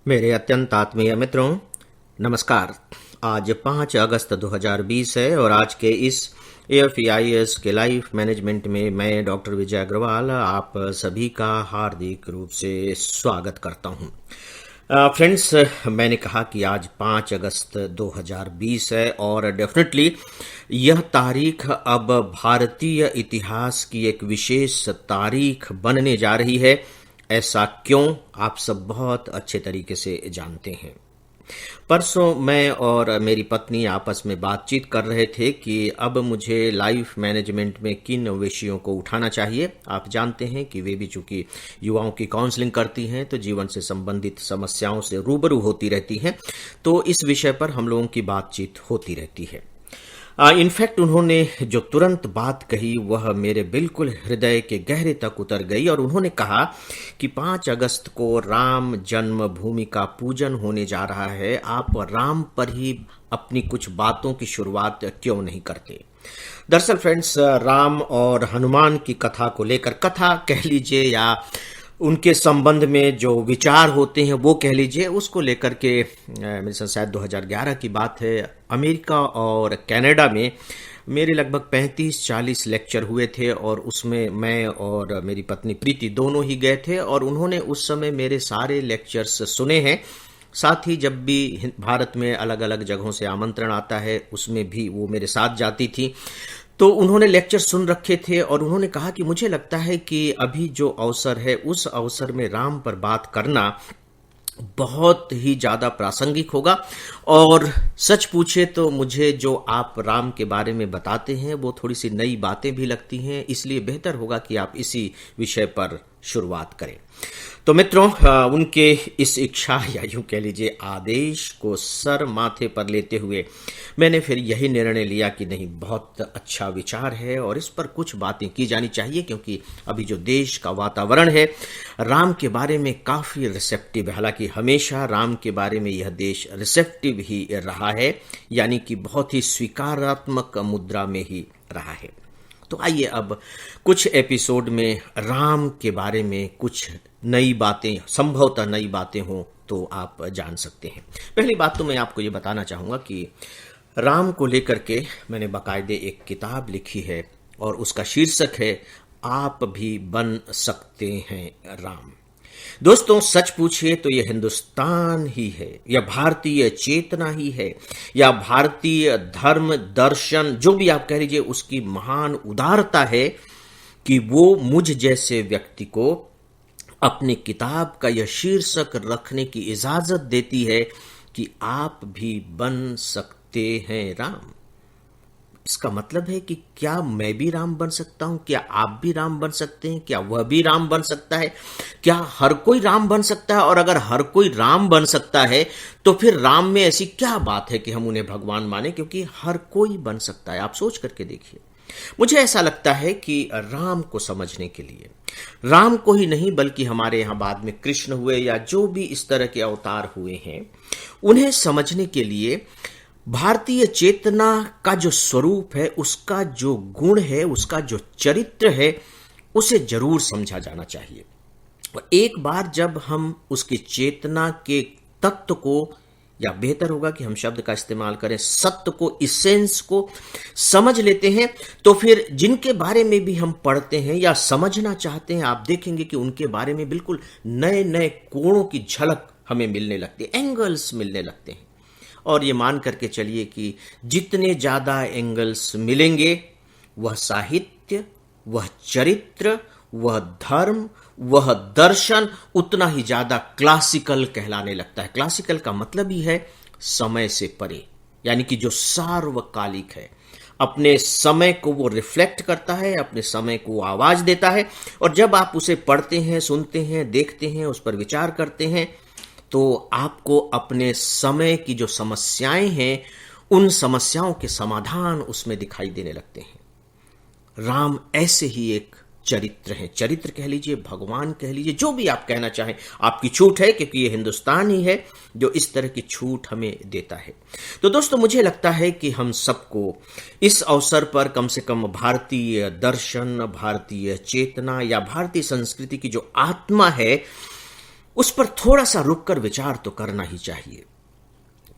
मेरे अत्यंत आत्मीय मित्रों, नमस्कार। आज 5 अगस्त 2020 है और आज के इस AFEIS के लाइफ मैनेजमेंट में मैं डॉक्टर विजय अग्रवाल आप सभी का हार्दिक रूप से स्वागत करता हूं। फ्रेंड्स, मैंने कहा कि आज 5 अगस्त 2020 है और डेफिनेटली यह तारीख अब भारतीय इतिहास की एक विशेष तारीख बनने जा रही है। ऐसा क्यों, आप सब बहुत अच्छे तरीके से जानते हैं। परसों मैं और मेरी पत्नी आपस में बातचीत कर रहे थे कि अब मुझे लाइफ मैनेजमेंट में किन विषयों को उठाना चाहिए। आप जानते हैं कि वे भी चूंकि युवाओं की काउंसलिंग करती हैं तो जीवन से संबंधित समस्याओं से रूबरू होती रहती हैं, तो इस विषय पर हम लोगों की बातचीत होती रहती है। इनफैक्ट उन्होंने जो तुरंत बात कही वह मेरे बिल्कुल हृदय के गहरे तक उतर गई और उन्होंने कहा कि 5 अगस्त को राम जन्मभूमि का पूजन होने जा रहा है, आप राम पर ही अपनी कुछ बातों की शुरुआत क्यों नहीं करते। दरअसल फ्रेंड्स, राम और हनुमान की कथा को लेकर, कथा कह लीजिए या उनके संबंध में जो विचार होते हैं वो कह लीजिए, उसको लेकर के मेरे साथ शायद 2011 की बात है, अमेरिका और कनाडा में मेरे लगभग 35-40 लेक्चर हुए थे और उसमें मैं और मेरी पत्नी प्रीति दोनों ही गए थे और उन्होंने उस समय मेरे सारे लेक्चर्स सुने हैं। साथ ही जब भी भारत में अलग अलग जगहों से आमंत्रण आता है उसमें भी वो मेरे साथ जाती थी, तो उन्होंने लेक्चर सुन रखे थे और उन्होंने कहा कि मुझे लगता है कि अभी जो अवसर है उस अवसर में राम पर बात करना बहुत ही ज़्यादा प्रासंगिक होगा। और सच पूछे तो मुझे जो आप राम के बारे में बताते हैं वो थोड़ी सी नई बातें भी लगती हैं, इसलिए बेहतर होगा कि आप इसी विषय पर शुरुआत करें। तो मित्रों, उनके इस इच्छा या यूं कह लीजिए आदेश को सर माथे पर लेते हुए मैंने फिर यही निर्णय लिया कि नहीं, बहुत अच्छा विचार है और इस पर कुछ बातें की जानी चाहिए, क्योंकि अभी जो देश का वातावरण है राम के बारे में काफ़ी रिसेप्टिव है। हालांकि हमेशा राम के बारे में यह देश रिसेप्टिव ही रहा है, यानी कि बहुत ही स्वीकारात्मक मुद्रा में ही रहा है। तो आइए अब कुछ एपिसोड में राम के बारे में कुछ नई बातें, संभवतः नई बातें हों तो आप जान सकते हैं। पहली बात तो मैं आपको ये बताना चाहूँगा कि राम को लेकर के मैंने बाकायदे एक किताब लिखी है और उसका शीर्षक है आप भी बन सकते हैं राम। दोस्तों, सच पूछिए तो यह हिंदुस्तान ही है, यह भारतीय चेतना ही है, या भारतीय धर्म दर्शन जो भी आप कह लीजिए, उसकी महान उदारता है कि वो मुझ जैसे व्यक्ति को अपनी किताब का यह शीर्षक रखने की इजाजत देती है कि आप भी बन सकते हैं राम। इसका मतलब है कि क्या मैं भी राम बन सकता हूं, क्या आप भी राम बन सकते हैं, क्या वह भी राम बन सकता है, क्या हर कोई राम बन सकता है। और अगर हर कोई राम बन सकता है तो फिर राम में ऐसी क्या बात है कि हम उन्हें भगवान माने, क्योंकि हर कोई बन सकता है। आप सोच करके देखिए। मुझे ऐसा लगता है कि राम को समझने के लिए, राम को ही नहीं बल्कि हमारे यहां बाद में कृष्ण हुए या जो भी इस तरह के अवतार हुए हैं, उन्हें समझने के लिए भारतीय चेतना का जो स्वरूप है, उसका जो गुण है, उसका जो चरित्र है, उसे जरूर समझा जाना चाहिए। और एक बार जब हम उसकी चेतना के तत्व को, या बेहतर होगा कि हम शब्द का इस्तेमाल करें सत्य को, इसेंस को समझ लेते हैं, तो फिर जिनके बारे में भी हम पढ़ते हैं या समझना चाहते हैं, आप देखेंगे कि उनके बारे में बिल्कुल नए नए कोणों की झलक हमें मिलने लगती है, एंगल्स मिलने लगते हैं। और ये मान करके चलिए कि जितने ज़्यादा एंगल्स मिलेंगे, वह साहित्य, वह चरित्र, वह धर्म, वह दर्शन उतना ही ज़्यादा क्लासिकल कहलाने लगता है। क्लासिकल का मतलब ही है समय से परे, यानी कि जो सार्वकालिक है, अपने समय को वो रिफ्लेक्ट करता है, अपने समय को आवाज देता है। और जब आप उसे पढ़ते हैं, सुनते हैं, देखते हैं, उस पर विचार करते हैं, तो आपको अपने समय की जो समस्याएं हैं, उन समस्याओं के समाधान उसमें दिखाई देने लगते हैं। राम ऐसे ही एक चरित्र है, चरित्र कह लीजिए, भगवान कह लीजिए, जो भी आप कहना चाहें। आपकी छूट है, क्योंकि ये हिंदुस्तान ही है जो इस तरह की छूट हमें देता है। तो दोस्तों, मुझे लगता है कि हम सबको इस अवसर पर कम से कम भारतीय दर्शन, भारतीय चेतना या भारतीय संस्कृति की जो आत्मा है, उस पर थोड़ा सा रुककर विचार तो करना ही चाहिए।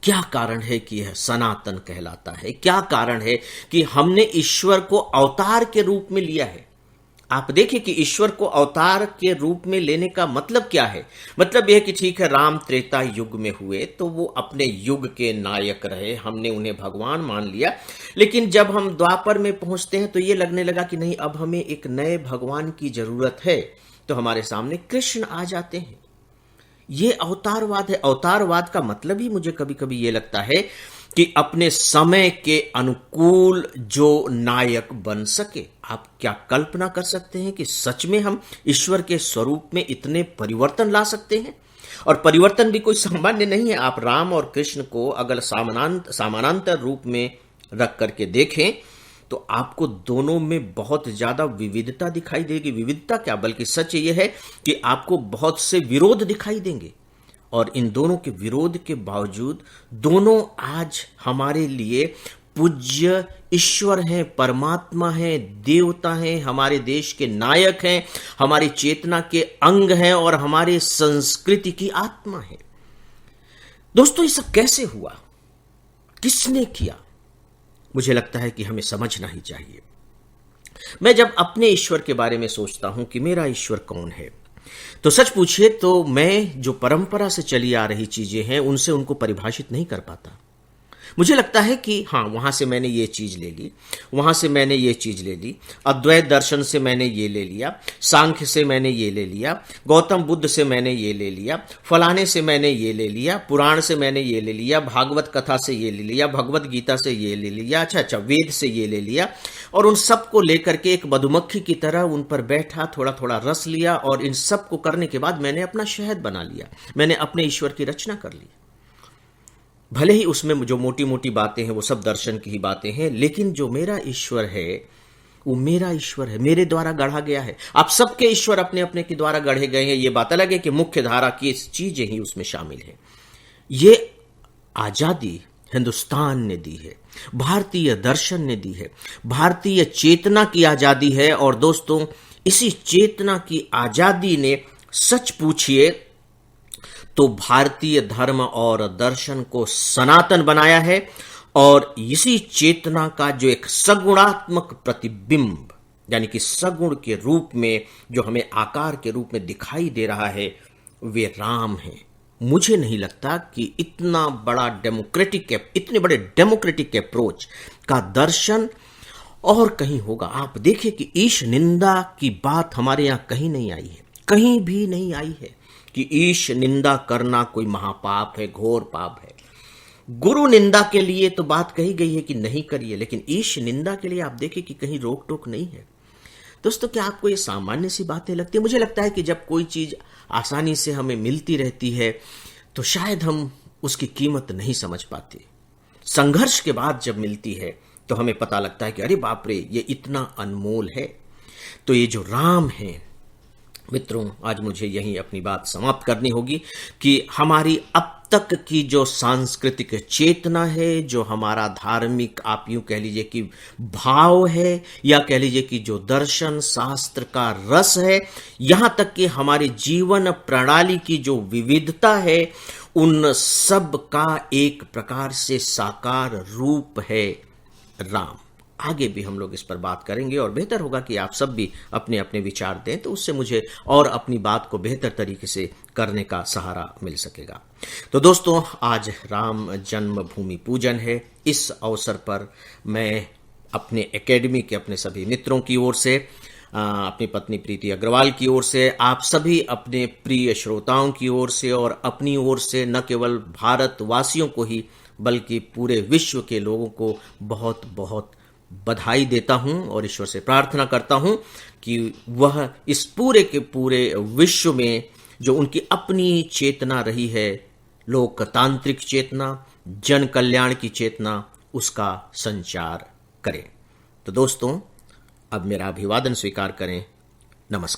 क्या कारण है कि यह सनातन कहलाता है? क्या कारण है कि हमने ईश्वर को अवतार के रूप में लिया है? आप देखिए कि ईश्वर को अवतार के रूप में लेने का मतलब क्या है। मतलब यह कि ठीक है, राम त्रेता युग में हुए तो वो अपने युग के नायक रहे, हमने उन्हें भगवान मान लिया। लेकिन जब हम द्वापर में पहुंचते हैं तो ये लगने लगा कि नहीं, अब हमें एक नए भगवान की जरूरत है। तो हमारे सामने कृष्ण आ जाते हैं। ये अवतारवाद है। अवतारवाद का मतलब ही मुझे कभी कभी ये लगता है कि अपने समय के अनुकूल जो नायक बन सके। आप क्या कल्पना कर सकते हैं कि सच में हम ईश्वर के स्वरूप में इतने परिवर्तन ला सकते हैं? और परिवर्तन भी कोई सामान्य नहीं है। आप राम और कृष्ण को अगर समानांतर रूप में रख करके देखें तो आपको दोनों में बहुत ज्यादा विविधता दिखाई देगी। विविधता क्या, बल्कि सच यह है कि आपको बहुत से विरोध दिखाई देंगे। और इन दोनों के विरोध के बावजूद दोनों आज हमारे लिए पूज्य ईश्वर हैं, परमात्मा हैं, देवता हैं, हमारे देश के नायक हैं, हमारी चेतना के अंग हैं और हमारे संस्कृति की आत्मा है। दोस्तों, ये सब कैसे हुआ? किसने किया? मुझे लगता है कि हमें समझना ही चाहिए। मैं जब अपने ईश्वर के बारे में सोचता हूं कि मेरा ईश्वर कौन है, तो सच पूछिए तो मैं जो परंपरा से चली आ रही चीजें हैं उनसे उनको परिभाषित नहीं कर पाता। मुझे लगता है कि हाँ, वहां से मैंने ये चीज ले ली, वहां से मैंने ये चीज ले ली, अद्वैत दर्शन से मैंने ये ले लिया, सांख्य से मैंने ये ले लिया, गौतम बुद्ध से मैंने ये ले लिया, फलाने से मैंने ये ले लिया, पुराण से मैंने ये ले लिया, भागवत कथा से ये ले लिया, भगवत गीता से ये ले लिया, अच्छा वेद से ये ले लिया, और उन सबको लेकर के एक मधुमक्खी की तरह उन पर बैठा, थोड़ा थोड़ा रस लिया, और इन सबको करने के बाद मैंने अपना शहद बना लिया। मैंने अपने ईश्वर की रचना कर ली। भले ही उसमें जो मोटी मोटी बातें हैं वो सब दर्शन की ही बातें हैं, लेकिन जो मेरा ईश्वर है वो मेरा ईश्वर है, मेरे द्वारा गढ़ा गया है। आप सबके ईश्वर अपने अपने के द्वारा गढ़े गए हैं। ये बात अलग है कि मुख्य धारा की चीजें ही उसमें शामिल है। ये आजादी हिंदुस्तान ने दी है, भारतीय दर्शन ने दी है, भारतीय चेतना की आजादी है। और दोस्तों, इसी चेतना की आजादी ने सच पूछिए तो भारतीय धर्म और दर्शन को सनातन बनाया है। और इसी चेतना का जो एक सगुणात्मक प्रतिबिंब, यानी कि सगुण के रूप में जो हमें आकार के रूप में दिखाई दे रहा है, वे राम हैं। मुझे नहीं लगता कि इतने बड़े डेमोक्रेटिक अप्रोच का दर्शन और कहीं होगा। आप देखिए कि ईश निंदा की बात हमारे यहां कहीं नहीं आई है, कहीं भी नहीं आई है कि ईश निंदा करना कोई महापाप है, घोर पाप है। गुरु निंदा के लिए तो बात कही गई है कि नहीं करिए, लेकिन ईश निंदा के लिए आप देखिए कि कहीं रोक टोक नहीं है। दोस्तों, क्या आपको ये सामान्य सी बातें लगती है? मुझे लगता है कि जब कोई चीज आसानी से हमें मिलती रहती है तो शायद हम उसकी कीमत नहीं समझ पाते। संघर्ष के बाद जब मिलती है तो हमें पता लगता है कि अरे बाप रे, ये इतना अनमोल है। तो ये जो राम है मित्रों, आज मुझे यहीं अपनी बात समाप्त करनी होगी कि हमारी अब तक की जो सांस्कृतिक चेतना है, जो हमारा धार्मिक, आप यूं कह लीजिए कि भाव है, या कह लीजिए कि जो दर्शन शास्त्र का रस है, यहां तक कि हमारी जीवन प्रणाली की जो विविधता है, उन सब का एक प्रकार से साकार रूप है राम। आगे भी हम लोग इस पर बात करेंगे और बेहतर होगा कि आप सब भी अपने अपने विचार दें, तो उससे मुझे और अपनी बात को बेहतर तरीके से करने का सहारा मिल सकेगा। तो दोस्तों, आज राम जन्मभूमि पूजन है। इस अवसर पर मैं अपने एकेडमी के अपने सभी मित्रों की ओर से, अपनी पत्नी प्रीति अग्रवाल की ओर से, आप सभी अपने प्रिय श्रोताओं की ओर से और अपनी ओर से न केवल भारतवासियों को ही बल्कि पूरे विश्व के लोगों को बहुत बहुत बधाई देता हूं और ईश्वर से प्रार्थना करता हूं कि वह इस पूरे के पूरे विश्व में जो उनकी अपनी चेतना रही है, लोकतांत्रिक चेतना, जन कल्याण की चेतना, उसका संचार करें। तो दोस्तों, अब मेरा अभिवादन स्वीकार करें। नमस्कार।